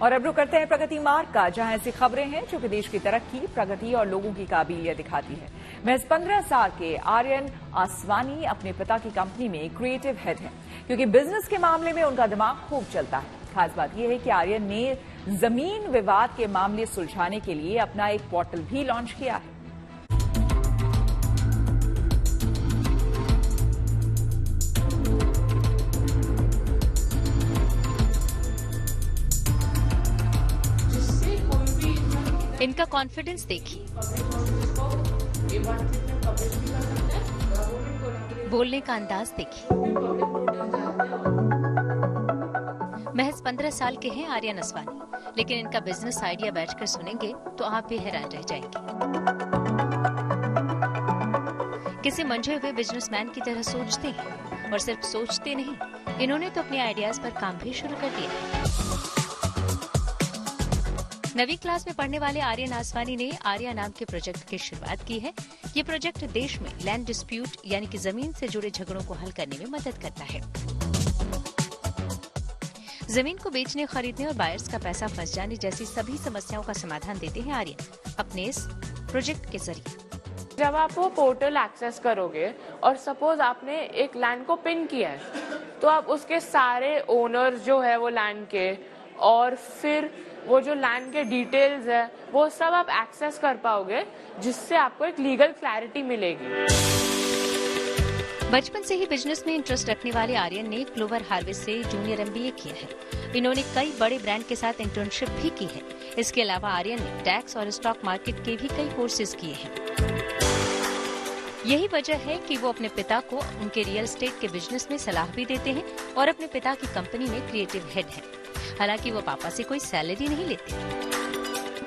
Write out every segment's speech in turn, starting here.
और अब रुक करते हैं प्रगति मार्ग का, जहां ऐसी खबरें हैं जो कि देश की तरक्की, प्रगति और लोगों की काबिलियत दिखाती है। महज 15 साल के आर्यन आसवानी अपने पिता की कंपनी में क्रिएटिव हेड हैं, क्योंकि बिजनेस के मामले में उनका दिमाग खूब चलता है। खास बात यह है कि आर्यन ने जमीन विवाद के मामले सुलझाने के लिए अपना एक पोर्टल भी लॉन्च किया है। इनका कॉन्फिडेंस देखिए, बोलने का अंदाज देखिए। महज 15 साल के हैं आर्यन आसवानी, लेकिन इनका बिजनेस आइडिया बैठकर सुनेंगे तो आप भी हैरान रह जाएंगे। किसी मंझे हुए बिजनेसमैन की तरह सोचते हैं, और सिर्फ सोचते नहीं, इन्होंने तो अपने आइडियाज पर काम भी शुरू कर दिया है। 9वीं क्लास में पढ़ने वाले आर्यन आसवानी ने आर्या नाम के प्रोजेक्ट की शुरुआत की है। ये प्रोजेक्ट देश में लैंड डिस्प्यूट यानी कि जमीन से जुड़े झगड़ों को हल करने में मदद करता है। जमीन को बेचने, खरीदने और बायर्स का पैसा फंस जाने जैसी सभी समस्याओं का समाधान देते हैं आर्यन अपने इस प्रोजेक्ट के जरिए। जब आप वो पोर्टल एक्सेस करोगे और सपोज आपने एक लैंड को पिन किया है, तो आप उसके सारे ओनर्स जो है वो लैंड के, और फिर वो जो लैंड के डिटेल्स है वो सब आप एक्सेस कर पाओगे, जिससे आपको एक लीगल क्लैरिटी मिलेगी। बचपन से ही बिजनेस में इंटरेस्ट रखने वाले आर्यन ने क्लोवर हार्वेस्ट से जूनियर MBA किया है। इन्होंने कई बड़े ब्रांड के साथ इंटर्नशिप भी की है। इसके अलावा आर्यन ने टैक्स और स्टॉक मार्केट के भी कई कोर्सेज किए हैं। यही वजह है कि वो अपने पिता को उनके रियल एस्टेट के बिजनेस में सलाह भी देते हैं और अपने पिता की कंपनी में क्रिएटिव हेड हैं। हालांकि वो पापा से कोई सैलरी नहीं लेते।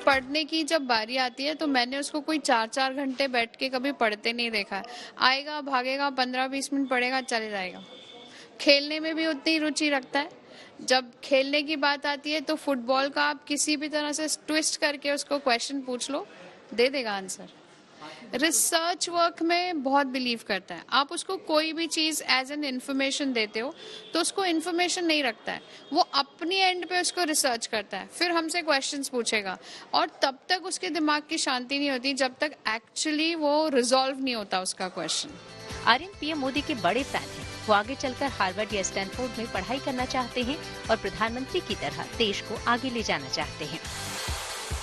पढ़ने की जब बारी आती है तो मैंने उसको कोई 4-4 घंटे बैठ के कभी पढ़ते नहीं देखा। आएगा, भागेगा, 15-20 मिनट पढ़ेगा, चले जाएगा। खेलने में भी उतनी रुचि रखता है। जब खेलने की बात आती है तो फुटबॉल का आप किसी भी तरह से ट्विस्ट करके उसको क्वेश्चन पूछ लो, दे देगा आंसर। रिसर्च वर्क में बहुत बिलीव करता है। आप उसको कोई भी चीज एज एन इन्फॉर्मेशन देते हो तो उसको इन्फॉर्मेशन नहीं रखता है, वो अपनी एंड पे उसको रिसर्च करता है, फिर हमसे क्वेश्चंस पूछेगा, और तब तक उसके दिमाग की शांति नहीं होती जब तक एक्चुअली वो रिजॉल्व नहीं होता उसका क्वेश्चन। आर्यन PM मोदी के बड़े फैन हैं। वो आगे चलकर हार्वर्ड या स्टैनफोर्ड में पढ़ाई करना चाहते हैं और प्रधानमंत्री की तरह देश को आगे ले जाना चाहते हैं।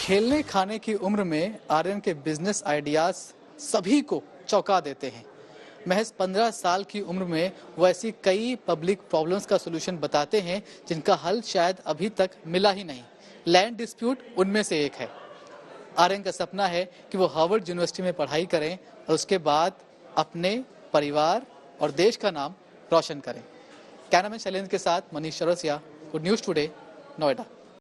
खेलने खाने की उम्र में आर्यन के बिजनेस आइडियाज सभी को चौंका देते हैं। महज 15 साल की उम्र में वो ऐसी कई पब्लिक प्रॉब्लम्स का सोल्यूशन बताते हैं जिनका हल शायद अभी तक मिला ही नहीं। लैंड डिस्प्यूट उनमें से एक है। आर्यन का सपना है कि वो हार्वर्ड यूनिवर्सिटी में पढ़ाई करें और उसके बाद अपने परिवार और देश का नाम रोशन करें। कैमरामैन शैलेंद्र के साथ Manish Chaurasia, good news today, Noida.